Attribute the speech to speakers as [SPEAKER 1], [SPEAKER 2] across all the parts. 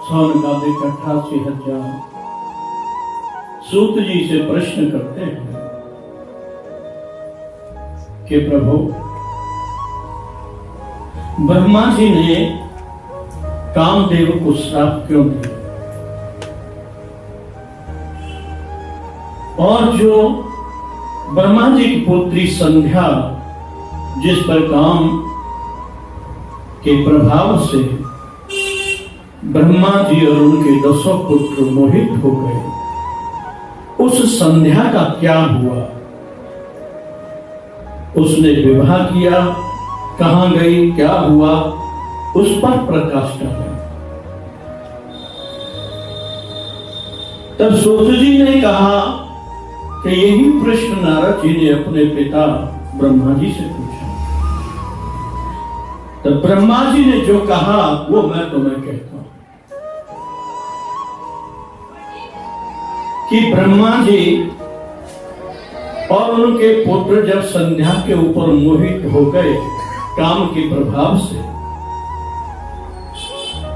[SPEAKER 1] सौन का 88,000 सूत जी से प्रश्न करते हैं कि प्रभु, ब्रह्मा जी ने कामदेव को श्राप क्यों दिया, और जो ब्रह्मा जी की पुत्री संध्या जिस पर काम के प्रभाव से ब्रह्मा जी और उनके 10 पुत्र मोहित हो गए, उस संध्या का क्या हुआ? उसने विवाह किया, कहां गई, क्या हुआ, उस पर प्रकाश डाला। तब सूत जी ने कहा कि यही प्रश्न नारद जी ने अपने पिता ब्रह्मा जी से पूछा। तब ब्रह्मा जी ने जो कहा वो मैं तुम्हें कहता हूं कि ब्रह्मा जी और उनके पुत्र जब संध्या के ऊपर मोहित हो गए काम के प्रभाव से,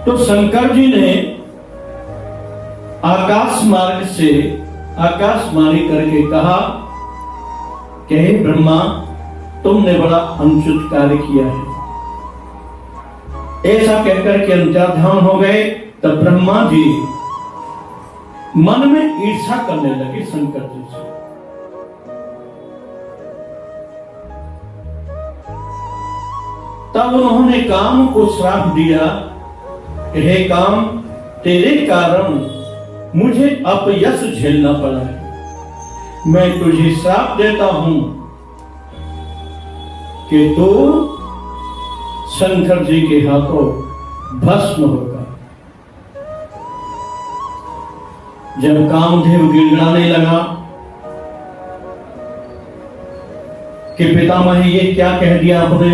[SPEAKER 1] तो शंकर जी ने आकाश मार्ग से आकाशवाणी करके कहा कि हे ब्रह्मा, तुमने बड़ा अनुचित कार्य किया है। ऐसा कहकर के अंतर्धान हो गए। तब ब्रह्मा जी मन में ईर्ष्या करने लगे शंकर जी से। तब उन्होंने काम को श्राप दिया कि हे काम, तेरे कारण मुझे अपयश झेलना पड़ा है। मैं तुझे श्राप देता हूं कि तू शंकर जी के हाथों भस्म होगा। जब कामदेव गिड़गिड़ाने लगा कि पितामह ये क्या कह दिया आपने,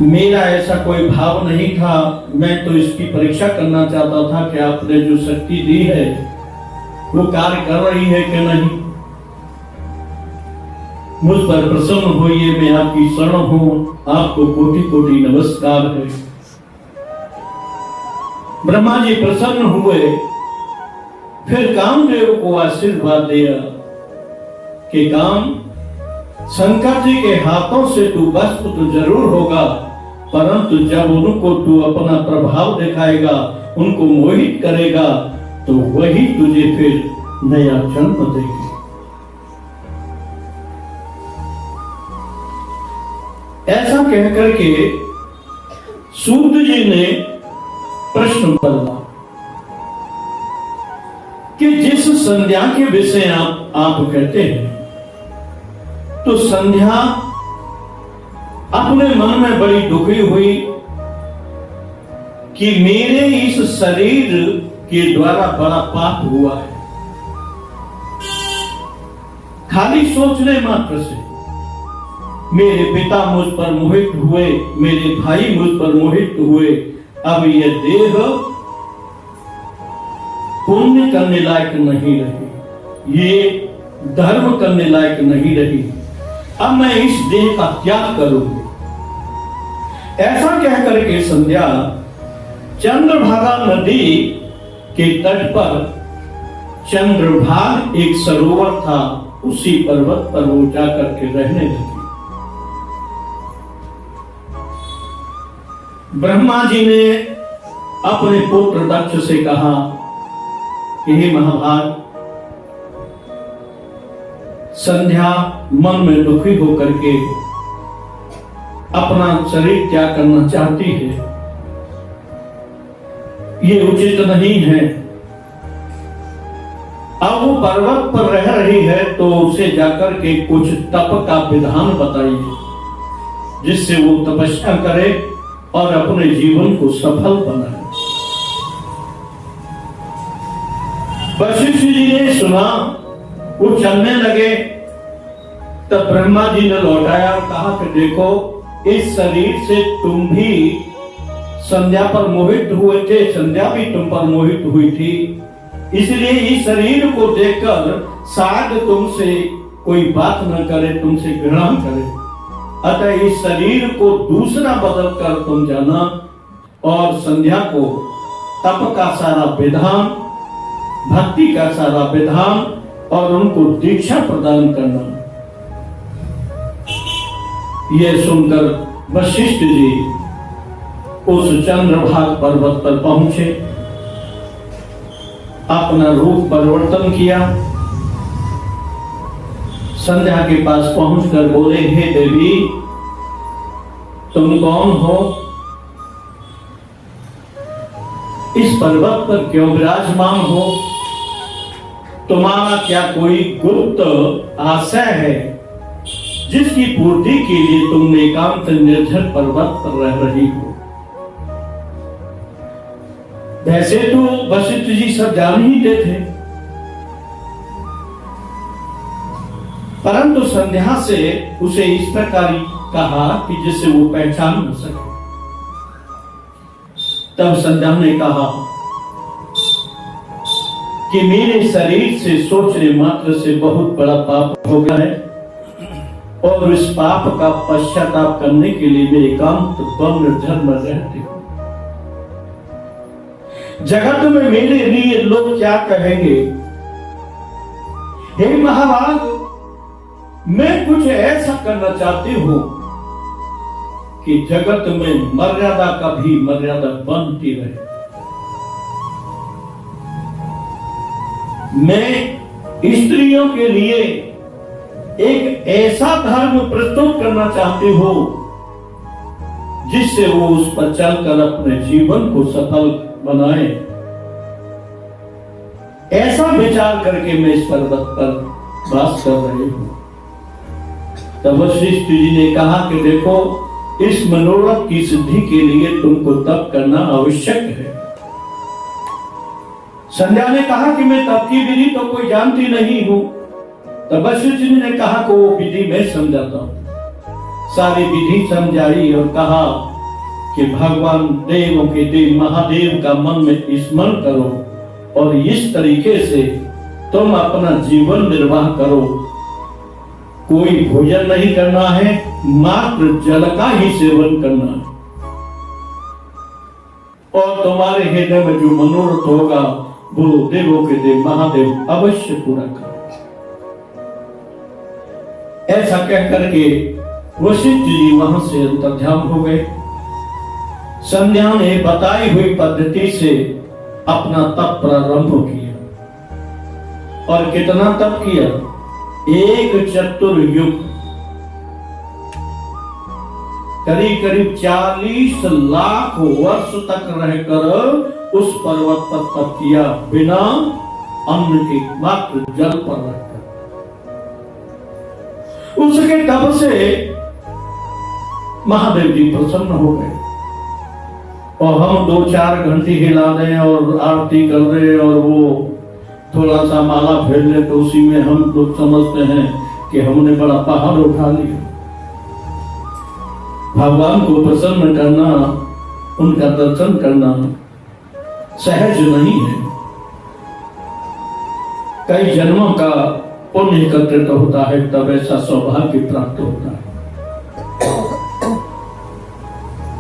[SPEAKER 1] मेरा ऐसा कोई भाव नहीं था, मैं तो इसकी परीक्षा करना चाहता था कि आपने जो शक्ति दी है वो कार्य कर रही है कि नहीं। मुझ पर प्रसन्न होइए, मैं आपकी शरण हूं, आपको कोटि कोटि नमस्कार है। ब्रह्मा जी प्रसन्न हुए, फिर कामदेव को आशीर्वाद दिया कि काम, शंकर जी के हाथों से तू भस्म तो जरूर होगा, परंतु जब उनको तू अपना प्रभाव दिखाएगा, उनको मोहित करेगा, तो वही तुझे फिर नया जन्म देगी। ऐसा कहकर के सूत जी ने प्रश्न बदला कि जिस संध्या के विषय आप कहते हैं, तो संध्या अपने मन में बड़ी दुखी हुई कि मेरे इस शरीर के द्वारा बड़ा पाप हुआ है। खाली सोचने मात्र से मेरे पिता मुझ पर मोहित हुए, मेरे भाई मुझ पर मोहित हुए, अब यह देह पुण्य करने लायक नहीं रही, ये धर्म करने लायक नहीं रही, अब मैं इस देह का त्याग करूंगी। ऐसा कहकर के संध्या चंद्रभागा नदी के तट पर, चंद्रभाग एक सरोवर था, उसी पर्वत पर वो जाकर के रहने लगी। ब्रह्मा जी ने अपने पुत्र दक्ष से कहा कि हे महाभाग, संध्या मन में दुखी होकर के अपना शरीर त्याग करना चाहती है, ये उचित नहीं है। अब वो पर्वत पर रह रही है, तो उसे जाकर के कुछ तप का विधान बताइए, जिससे वो तपस्या करे और अपने जीवन को सफल बनाए। वशिष्ठ जी ने सुना, वो चलने लगे। तब ब्रह्मा जी ने लौटाया और कहा कि देखो, इस शरीर से तुम भी संध्या पर मोहित हुए थे, संध्या भी तुम पर मोहित हुई थी, इसलिए इस शरीर को देखकर शायद तुमसे कोई बात न करे, तुमसे घृणा करे। अतः इस शरीर को दूसरा बदल कर तुम जाना, और संध्या को तप का सारा विधान, भक्ति का सारा विधान और उनको दीक्षा प्रदान करना। यह सुनकर वशिष्ठ जी उस चंद्रभाग पर्वत पर पहुंचे, अपना रूप परिवर्तन किया, संध्या के पास पहुंचकर बोले, हे देवी, तुम कौन हो? इस पर्वत पर क्यों विराजमान हो? तुम्हारा क्या कोई गुप्त आशय है जिसकी पूर्ति के लिए तुम एकांत निर्जन पर्वत पर रह रही हो? वैसे तो वशिष्ठ जी सब जान ही थे, परंतु संध्या से उसे इस प्रकार कहा कि जिससे वो पहचान न सके। तब संध्या ने कहा कि मेरे शरीर से सोचने मात्र से बहुत बड़ा पाप हो गया है और इस पाप का पश्चाताप करने के लिए मैं एकांत वन निर्जन में रहती हूँ। जगत में मेरे लिए लोग क्या कहेंगे? हे महाराज, मैं कुछ ऐसा करना चाहती हूं कि जगत में मर्यादा का भी मर्यादा बनती रहे। मैं स्त्रियों के लिए एक ऐसा धर्म प्रस्तुत करना चाहती हूं जिससे वो उस पर चलकर अपने जीवन को सफल बनाए। ऐसा विचार करके मैं इस पर्वत पर वास कर रही हूं। तब वशिष्ठ जी ने कहा कि देखो, इस मनोरथ की सिद्धि के लिए तुमको तप करना आवश्यक है। संध्या ने कहा कि मैं तप की विधि तो कोई जानती नहीं हूं। तब वशिष्ठ जी ने कहा कि वो विधि मैं समझाता हूं। सारी विधि समझाई और कहा कि भगवान देवों के देव महादेव का मन में स्मरण करो और इस तरीके से तुम अपना जीवन निर्वाह करो। कोई भोजन नहीं करना है, मात्र जल का ही सेवन करना है और तुम्हारे हृदय में जो मनोरथ होगा वो देवों के देव महादेव अवश्य पूरा करो। ऐसा कह करके वशिष्ठ जी वहां से अंतर्ध्यान हो गए। संध्या ने बताई हुई पद्धति से अपना तप प्रारंभ किया और कितना तप किया? एक चतुर्युग, करीब करीब 40 लाख वर्ष तक रहकर उस पर्वत पर तप किया, बिना अन्न के, मात्र जल पर रहकर। उसके तप से महादेव जी प्रसन्न हो गए और हम 2-4 घंटे हिला दें और आरती कर रहे और वो थोड़ा सा माला फेर ले तो उसी में हम लोग समझते हैं कि हमने बड़ा पहाड़ उठा लिया। भगवान को प्रसन्न करना, उनका दर्शन करना सहज नहीं है। कई जन्मों का पुण्य एकत्रित होता है, तब ऐसा सौभाग्य प्राप्त होता है।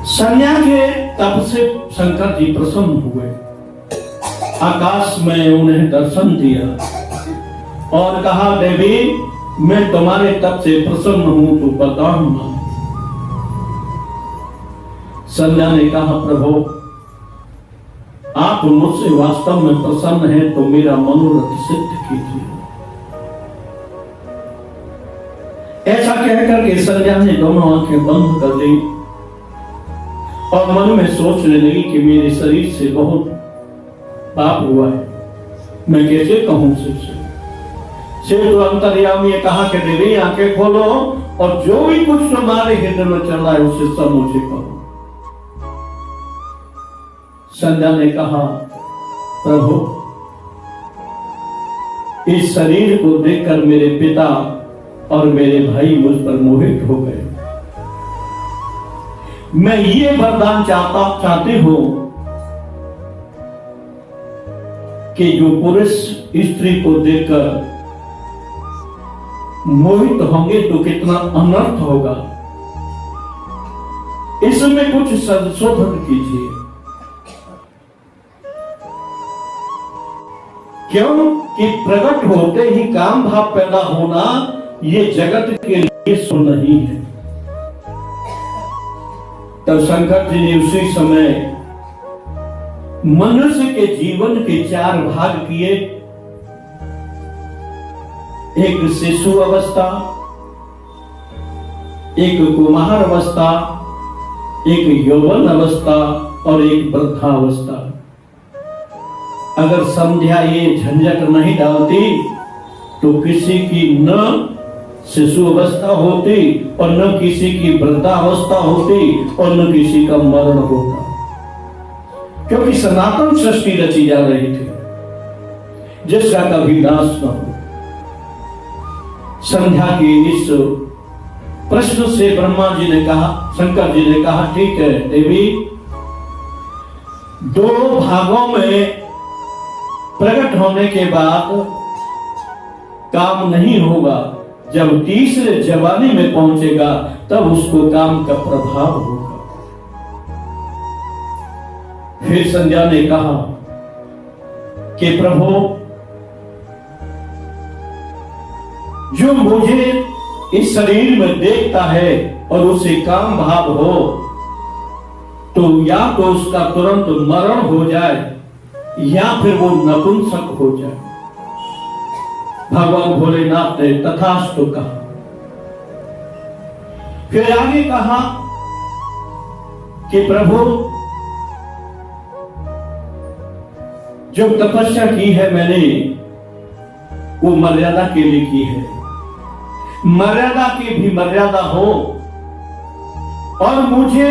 [SPEAKER 1] संध्या के तप से शंकर जी प्रसन्न हुए, आकाश में उन्हें दर्शन दिया और कहा, देवी, मैं तुम्हारे तप से प्रसन्न हूं तो बताऊंगा। संध्या ने कहा, प्रभु, आप मुझसे वास्तव में प्रसन्न हैं तो मेरा मनोरथ सिद्ध कीजिए। ऐसा कहकर के संध्या ने दोनों आंखें बंद कर ली और मन में सोचने लगी कि मेरे शरीर से बहुत पाप हुआ है, मैं कैसे कहूं शिव तो अंतर्यामी कहा कि देवी आंखें खोलो और जो भी कुछ तुम्हारे हृदय में चल रहा है उसे सब मुझे कहो। संध्या ने कहा, प्रभु, इस शरीर को देखकर मेरे पिता और मेरे भाई मुझ पर मोहित हो गए। मैं ये वरदान चाहती हूं कि जो पुरुष स्त्री को देखकर मोहित होंगे तो कितना अनर्थ होगा, इसमें कुछ संशोधन कीजिए। क्यों कि प्रकट होते ही काम भाव पैदा होना ये जगत के लिए सो नहीं है। तब शंकर जी ने उसी समय मनुष्य के जीवन के 4 भाग किए। एक शिशु अवस्था, एक कुमार अवस्था, एक यौवन अवस्था और एक वृद्धावस्था। अगर संध्या ये झंझट नहीं डालती तो किसी की न शिशु अवस्था होती और न किसी की वृद्धावस्था होती और न किसी का मरण होता, क्योंकि सनातन सृष्टि रची जा रही थी जिसका कभी नाश न हो। संध्या के इस प्रश्न से ब्रह्मा जी ने कहा, शंकर जी ने कहा, ठीक है देवी, 2 भागों में प्रकट होने के बाद काम नहीं होगा, जब तीसरे जवानी में पहुंचेगा तब उसको काम का प्रभाव होगा। फिर संध्या ने कहा कि प्रभु, जो मुझे इस शरीर में देखता है और उसे काम भाव हो तो या तो उसका तुरंत मरण हो जाए या फिर वो नपुंसक हो जाए। भगवान भोलेनाथ ने तथास्तु कहा। फिर आगे कहा कि प्रभु, जो तपस्या की है मैंने वो मर्यादा के लिए की है। मर्यादा की भी मर्यादा हो, और मुझे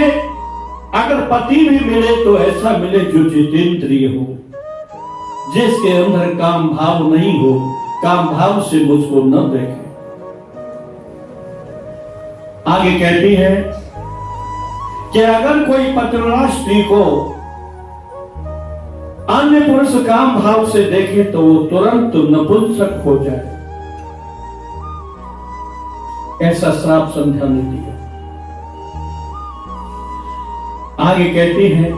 [SPEAKER 1] अगर पति भी मिले तो ऐसा मिले जो जितेंद्रिय हो, जिसके अंदर काम भाव नहीं हो, काम भाव से मुझको न देखे। आगे कहती है कि अगर कोई पतिव्रता स्त्री को अन्य पुरुष काम भाव से देखे तो वो तुरंत नपुंसक हो जाए। ऐसा श्राप संध्या ने दिया। आगे कहती है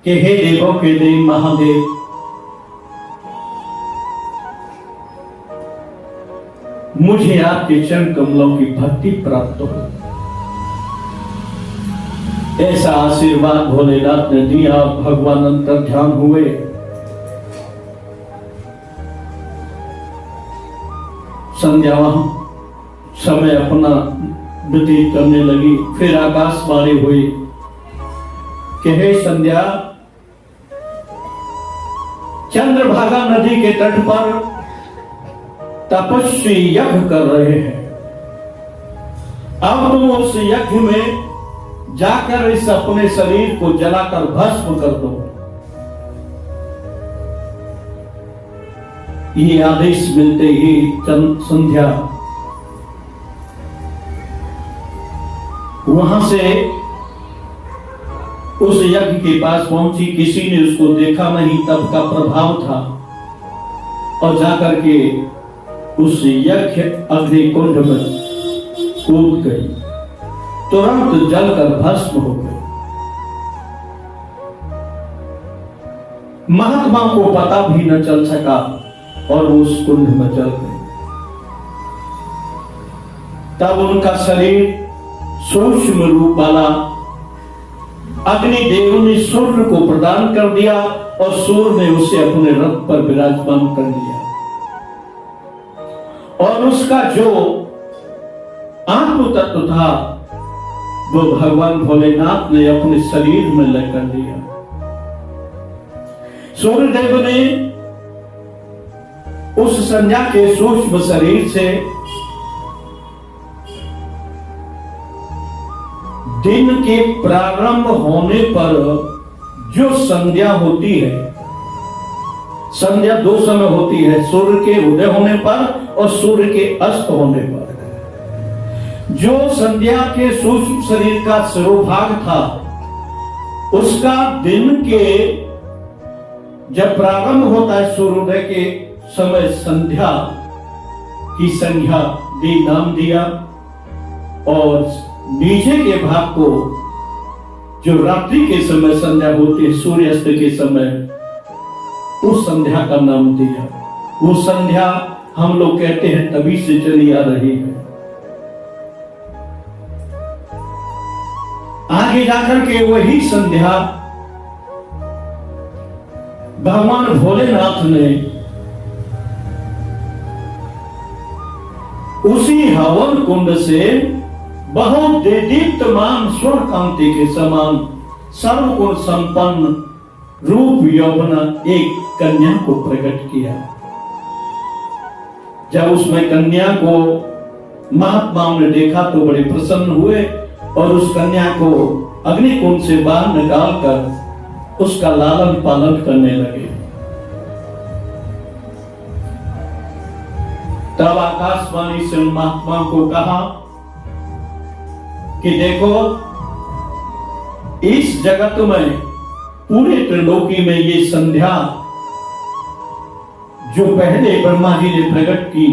[SPEAKER 1] कि हे देवों के देव महादेव, मुझे आपके चरण कमलों की भक्ति प्राप्त हो। ऐसा आशीर्वाद भोलेनाथ ने दिया। भगवान अंतर ध्यान हुए। संध्या समय अपना व्यतीत करने लगी। फिर आकाशवाणी हुई कि हे संध्या, चंद्रभागा नदी के तट पर तपस्वी यज्ञ कर रहे हैं। अब तुम उस यज्ञ में जाकर इस अपने शरीर को जलाकर भस्म कर दो। ये आदेश मिलते ही संध्या वहां से उस यज्ञ के पास पहुंची। किसी ने उसको देखा नहीं, तब का प्रभाव था, और जाकर के उस यज्ञ अग्निकुंड में कूद गई। तुरंत जलकर भस्म हो गई। महात्मा को पता भी न चल सका और उस कुंड में जल गई। तब उनका शरीर सूक्ष्म रूप वाला अग्निदेव ने सूर्य को प्रदान कर दिया और सूर्य ने उसे अपने रथ पर विराजमान कर लिया। और उसका जो आत्म तत्व था वो भगवान भोलेनाथ ने अपने शरीर में लेकर लिया। सूर्यदेव ने उस संध्या के सूक्ष्म शरीर से दिन के प्रारंभ होने पर जो संध्या होती है, संध्या 2 समय होती है, सूर्य के उदय होने पर और सूर्य के अस्त होने पर। जो संध्या के सूक्ष्म शरीर का शिरोभाग था, उसका दिन के जब प्रारंभ होता है सूर्योदय के समय संध्या की संज्ञा दी, नाम दिया। और नीचे के भाग को जो रात्रि के समय संध्या होती है, सूर्यास्त के समय, उस संध्या का नाम दिया। वो संध्या हम लोग कहते हैं तभी से चली आ रही है। आगे जाकर के वही संध्या भगवान भोलेनाथ ने उसी हवन कुंड से बहुत दीप्तमान स्वर्ण कांति के समान सर्वगुण संपन्न रूप यौवना एक कन्या को प्रकट किया। जब उसमें कन्या को महात्माओं ने देखा तो बड़े प्रसन्न हुए और उस कन्या को अग्निकुंड से बाहर निकालकर उसका लालन पालन करने लगे। तब आकाशवाणी से महात्मा को कहा कि देखो, इस जगत में पूरे त्रिलोकी में ये संध्या जो पहले ब्रह्मा जी ने प्रकट की,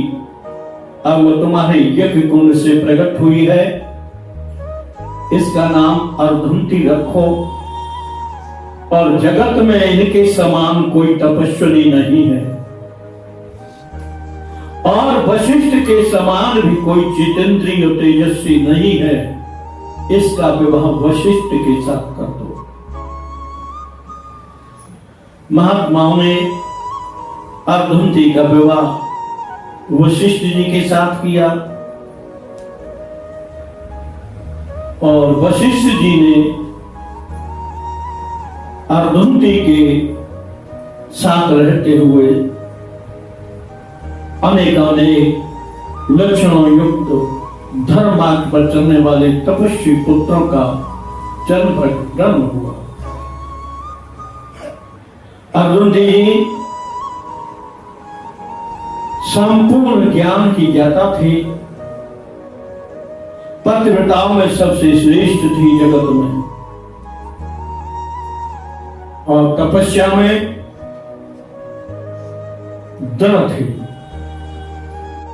[SPEAKER 1] अब वो तुम्हारे यज्ञ कुंड से प्रकट हुई है। इसका नाम अर्धुंती रखो और जगत में इनके समान कोई तपस्वी नहीं है और वशिष्ठ के समान भी कोई जितेंद्रिय तेजस्वी नहीं है। इसका विवाह वशिष्ठ के साथ कर दो। महात्माओं ने अर्धुंती का विवाह वशिष्ठ जी के साथ किया और वशिष्ठ जी ने अर्धुंती के साथ रहते हुए अनेक लक्षणों युक्त धर्म मार्ग पर चलने वाले तपस्वी पुत्रों का जन्म हुआ। अर्धुंती जी संपूर्ण ज्ञान की ज्ञाता थी, पतिव्रताओं में सबसे श्रेष्ठ थी जगत में और तपस्या में दृढ़ थी।